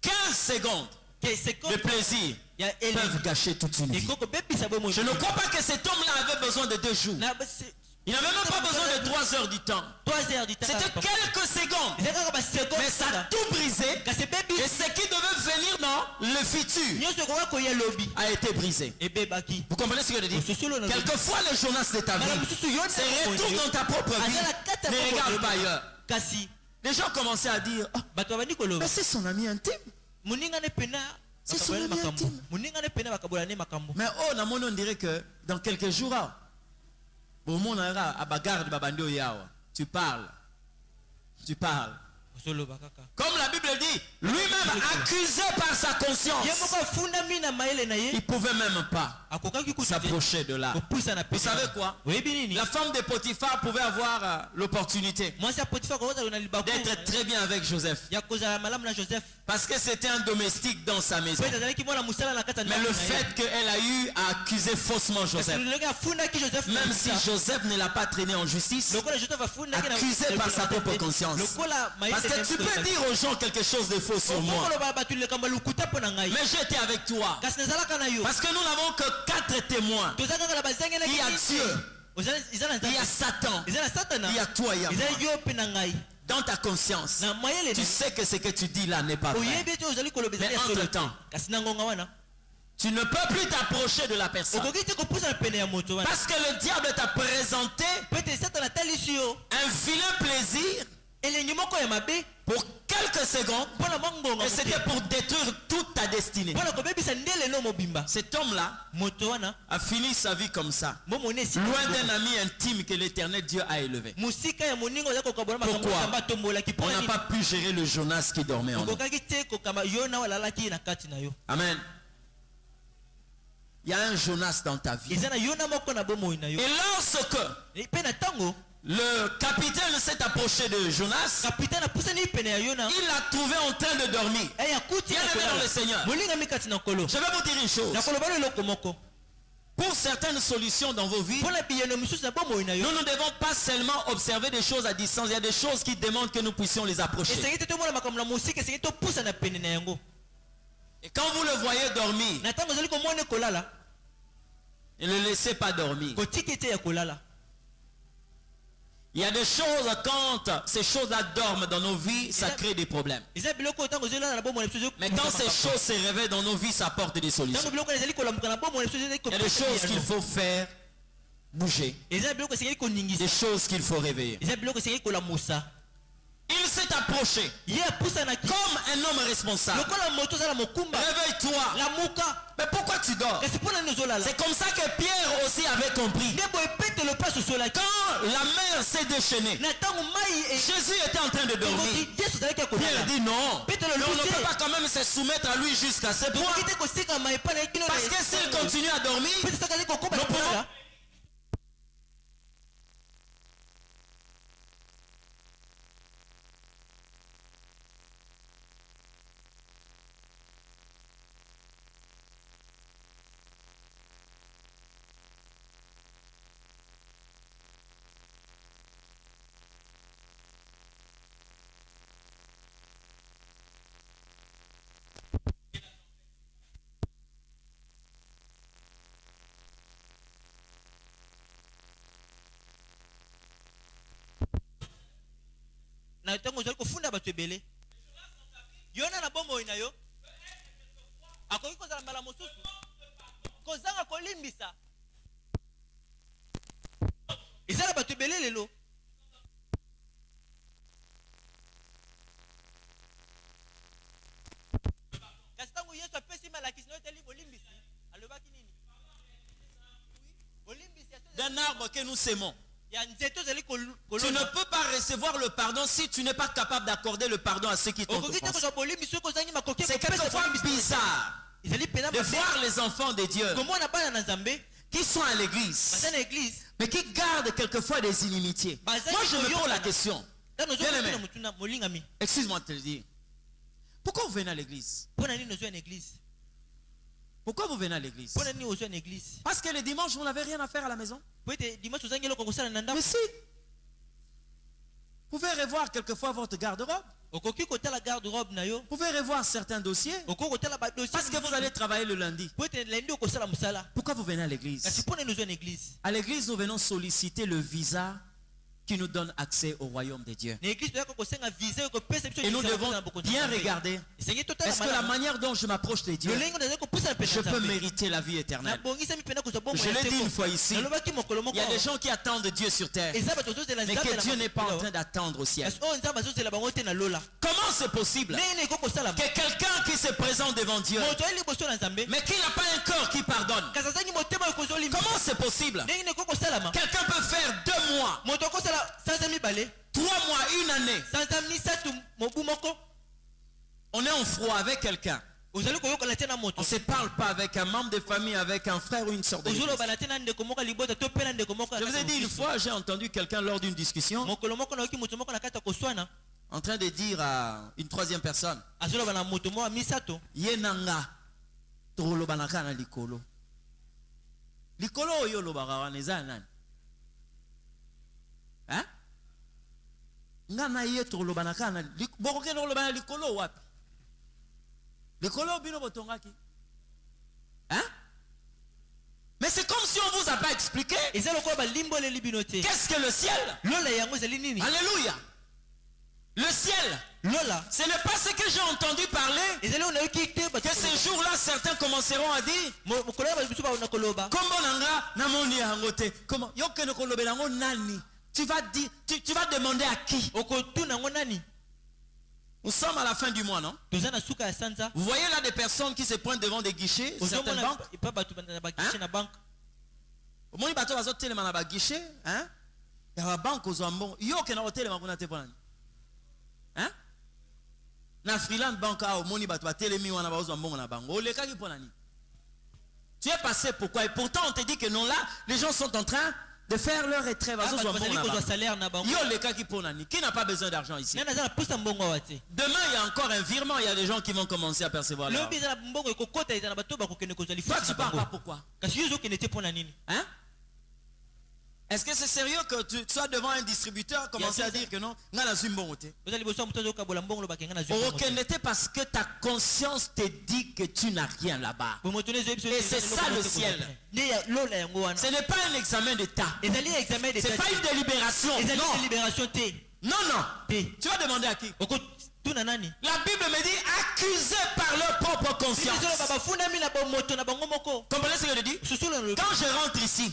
15 secondes de plaisir peuvent gâcher toute une vie. Je ne crois pas que cet homme-là avait besoin de 2 jours. Il n'avait même pas besoin de 3 heures du temps. C'était quelques secondes. Mais ça a tout brisé. Et ce qui devait venir dans le futur a été brisé. Vous comprenez ce que je dis? Quelquefois les Jonas de ta vie se retrouvent dans ta propre vie. Ne regarde pas ailleurs. Les gens commençaient à dire: oh, mais c'est son ami intime. C'est son ami intime. Mais oh, on dirait que dans quelques jours, tu parles. Tu parles. Comme la Bible dit, lui-même accusé par sa conscience, il ne pouvait même pas s'approcher de là. Vous savez quoi? La femme de Potiphar pouvait avoir l'opportunité d'être très bien avec Joseph, parce que c'était un domestique dans sa maison. Mais le fait qu'elle a eu à accuser faussement Joseph, même si Joseph ne l'a pas traîné en justice, accusé par sa propre conscience. Parce que tu peux dire aux gens quelque chose de faux sur moi, mais j'étais avec toi. Parce que nous n'avons que 4 témoins. Il y a Dieu, il y a Satan, il y a toi, il y a moi. Dans ta conscience, tu sais que ce que tu dis là n'est pas vrai. Mais entre temps, tu ne peux plus t'approcher de la personne, parce que le diable t'a présenté un vilain plaisir pour quelques secondes, et c'était pour détruire toute ta destinée. Cet homme-là a fini sa vie comme ça, loin d'un ami intime que l'Éternel Dieu a élevé. Pourquoi? On n'a pas pu gérer le Jonas qui dormait en nous. Amen. Il y a un Jonas dans ta vie. Et lorsque le capitaine s'est approché de Jonas, il l'a trouvé en train de dormir. Bien aimé dans le Seigneur, je vais vous dire une chose. Pour certaines solutions dans vos vies, nous ne devons pas seulement observer des choses à distance. Il y a des choses qui demandent que nous puissions les approcher. Et quand vous le voyez dormir, ne le laissez pas dormir. Il y a des choses, quand ces choses-là dorment dans nos vies, ça crée des problèmes. Mais quand ces choses se réveillent dans nos vies, ça apporte des solutions. Il y a des choses qu'il faut faire bouger, des choses qu'il faut réveiller. Il s'est approché comme un homme responsable. Réveille-toi. Mais pourquoi tu dors? C'est comme ça que Pierre aussi avait compris. Quand la mer s'est déchaînée, Jésus était en train de dormir. Pierre dit non, mais on ne peut pas quand même se soumettre à lui jusqu'à ce point, parce que s'il continue à dormir, nous pouvons... na tango zali kofunda bato ebele yona na bomo ina yo akoki kozala mbala mosusu kozanga kolimbisa ezala bato ebele lelo kasi tango Yesu apesi malakisi na yo teli bolimbisi alobaki nini bolimbisi d'un arbre que nous sémons, Tu ne peux pas recevoir le pardon si tu n'es pas capable d'accorder le pardon à ceux qui t'ont offensé. C'est quelquefois bizarre de voir les enfants de Dieu qui sont à l'église, mais qui gardent quelquefois des inimitiés. Moi, je me pose la question. Excuse-moi de te le dire. Pourquoi vous venez à l'église? Pourquoi vous venez à l'église? Parce que le dimanche, vous n'avez rien à faire à la maison. Mais si, vous pouvez revoir quelquefois votre garde-robe. Vous pouvez revoir certains dossiers. Parce que vous allez travailler le lundi. Pourquoi vous venez à l'église? À l'église, nous venons solliciter le visa qui nous donne accès au royaume de Dieu. Et nous devons bien regarder. Est-ce que la manière dont je m'approche de Dieu, je peux mériter la vie éternelle? Je l'ai dit une fois ici. Il y a des gens qui attendent Dieu sur terre, mais que Dieu n'est pas en train d'attendre au ciel. Comment c'est possible que quelqu'un qui se présente devant Dieu, mais qui n'a pas un corps qui pardonne? Comment c'est possible? Quelqu'un peut faire 2 mois, 3 mois, 1 année. On est en froid avec quelqu'un. On ne se parle pas avec un membre de famille, avec un frère ou une soeur de l'église. Je vous ai dit une fois, j'ai entendu quelqu'un lors d'une discussion en train de dire à une 3e personne, Yenanga tolobanaka na likolo. Likolo oyo lobaka wana eza nani? Hein? Ngana ye tolobanaka na bokoke lobana likolo wapi? Likolo bino botongaki. Hein? Mais c'est comme si on vous a pas expliqué. Qu'est-ce que le ciel? Alléluia. Le ciel, ce n'est pas ce que j'ai entendu parler. Que ces jours-là, certains commenceront à dire tu vas dire, tu vas demander à qui? Nous sommes à la fin du mois, non? Vous voyez là des personnes qui se pointent devant des guichets, certaines banques. Au moins, ils sont tellement à guichet, hein? Il y a une banque aux ambons. Il y a un hôtel à hein? Na freelance banque au moni batwa telemi wana bazo mbongo na bango. Le cas qui pour nani? Tu es passé pourquoi? Et pourtant on te dit que non là, les gens sont en train de faire leur retrait bazo salaire na bango. Yo le cas qui pour nani? Qui n'a pas besoin d'argent ici? Demain il y a encore un virement, il y a des gens qui vont commencer à percevoir l'argent. Toi tu parles pas pourquoi? Hein? Est-ce que c'est sérieux que tu sois devant un distributeur commencer à dire que non? Parce que ta conscience te dit que tu n'as rien là-bas. Et c'est ça le ciel. Ce n'est pas un examen d'état. C'est pas une délibération. Non. Non. Tu vas demander à qui? La Bible me dit accusés par leur propre conscience. Comprenez ce que je dis? Quand je rentre ici,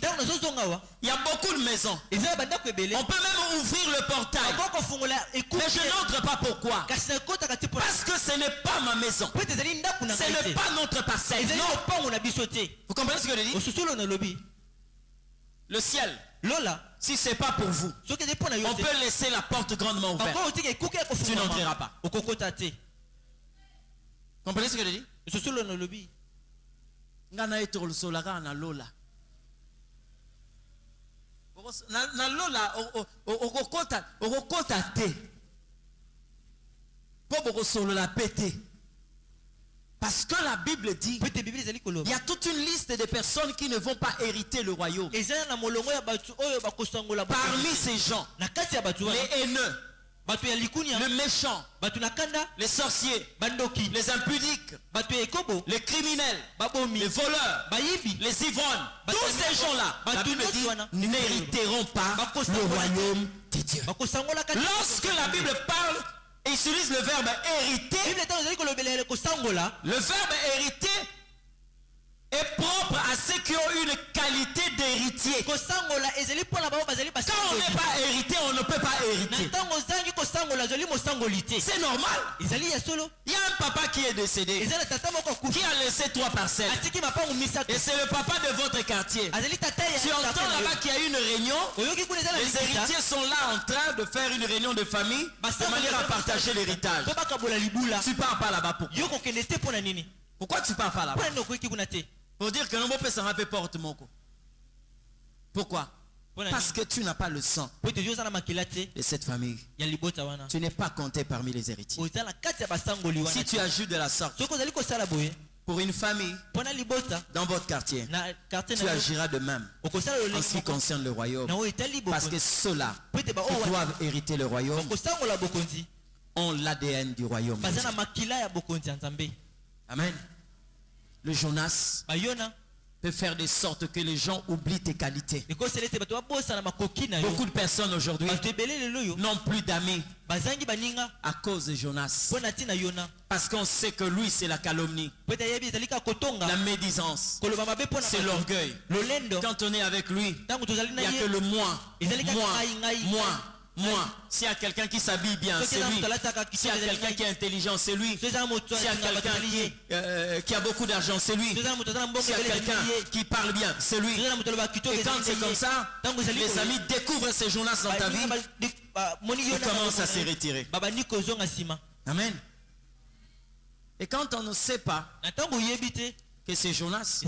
il y a beaucoup de maisons. On peut même ouvrir le portail. Mais je n'entre pas. Pourquoi? Parce que ce n'est pas ma maison. Ce n'est pas notre parcelle. Vous comprenez ce que je dis? Le ciel, si ce n'est pas pour vous, on peut laisser la porte grandement ouverte. Tu n'entreras pas. Comprenez ce que je dis? Na lola okokota te po bokosolo la pété. Parce que la Bible dit il y a toute une liste de personnes qui ne vont pas hériter le royaume. Parmi ces gens, les haineux, les méchants, les sorciers, les impudiques, les criminels, les voleurs, les ivrognes, tous ces gens-là, la Bible dit, n'hériteront pas le royaume de Dieu. Lorsque la Bible parle, il utilise le verbe hériter. Le verbe hériter est propre à ceux qui ont une qualité d'héritier. Quand on n'est pas hérité, on ne peut pas hériter. C'est normal. Il y a un papa qui est décédé, qui a laissé 3 parcelles. Et c'est le papa de votre quartier. Tu entends là-bas qu'il y a une réunion. Les héritiers sont là en train de faire une réunion de famille de manière à partager l'héritage. Tu pars pas là-bas pourquoi? Pourquoi tu pars pas là-bas? Pour dire que non, ça peut porte mon coup. Pourquoi? Parce que tu n'as pas le sang de cette famille. Tu n'es pas compté parmi les héritiers. Si tu ajoutes de la sorte pour une famille dans votre quartier, tu agiras de même en ce qui concerne le royaume. Parce que ceux-là qui doivent hériter le royaume ont l'ADN du royaume. Amen. Le Jonas peut faire de sorte que les gens oublient tes qualités. Beaucoup de personnes aujourd'hui n'ont plus d'amis à cause de Jonas. Parce qu'on sait que lui c'est la calomnie, la médisance, c'est l'orgueil. Quand on est avec lui, il n'y a que le moi. S'il y a quelqu'un qui s'habille bien, c'est lui. S'il y a quelqu'un qui est intelligent, c'est lui. S'il y a quelqu'un qui a beaucoup d'argent, c'est lui. S'il y a quelqu'un qui parle bien, c'est lui. Et quand c'est comme ça, les amis découvrent ces Jonas dans ta vie, ils commencent à se retirer. Amen. Et quand on ne sait pas que c'est Jonas,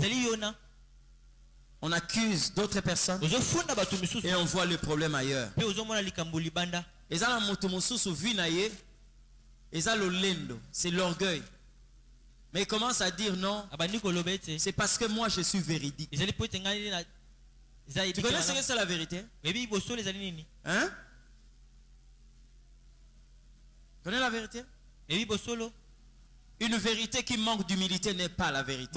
on accuse d'autres personnes et on voit le problème ailleurs. C'est l'orgueil. Mais il commence à dire non, c'est parce que moi je suis véridique. Tu connais ce que c'est la vérité? Hein? Tu connais la vérité? Une vérité qui manque d'humilité n'est pas la vérité.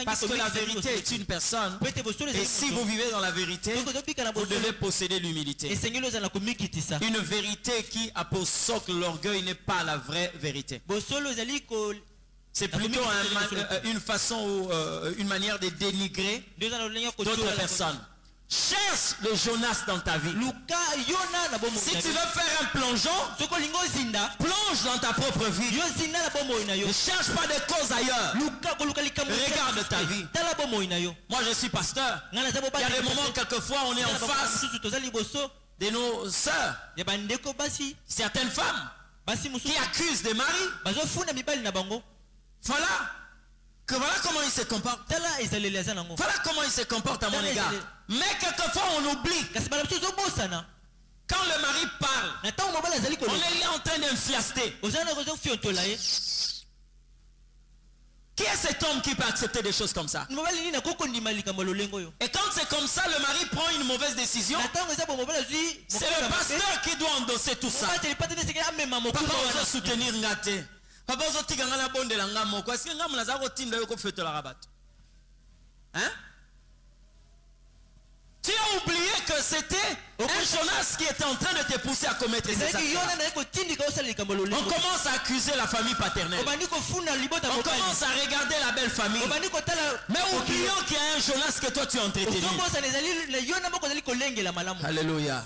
Parce que la vérité est une personne. Et si vous vivez dans la vérité, vous devez posséder l'humilité. Une vérité qui a pour socle l'orgueil n'est pas la vraie vérité. C'est plutôt une façon ou une manière de dénigrer d'autres personnes. Cherche le Jonas dans ta vie. Si tu veux faire un plongeon, plonge dans ta propre vie. Ne cherche pas de cause ailleurs. Regarde ta vie. Moi je suis pasteur. Il y a des moments quelquefois on est en face de nos sœurs, certaines femmes qui accusent des maris. Voilà comment il se comporte. Voilà comment il se comporte à mon égard. Mais quelquefois on oublie. Quand le mari parle, on est là en train d'infiaster. Qui est cet homme qui peut accepter des choses comme ça? Et quand c'est comme ça, le mari prend une mauvaise décision. C'est le pasteur qui doit endosser tout ça. Papa doit soutenir Ngate. Papa doit soutenir Ngate. Hein? Tu as oublié que c'était un Jonas qui était en train de te pousser à commettre ces actes. On commence à accuser la famille paternelle. On commence à regarder la belle famille. Mais oublions qu'il y a un Jonas que toi tu as entretenu. Alléluia.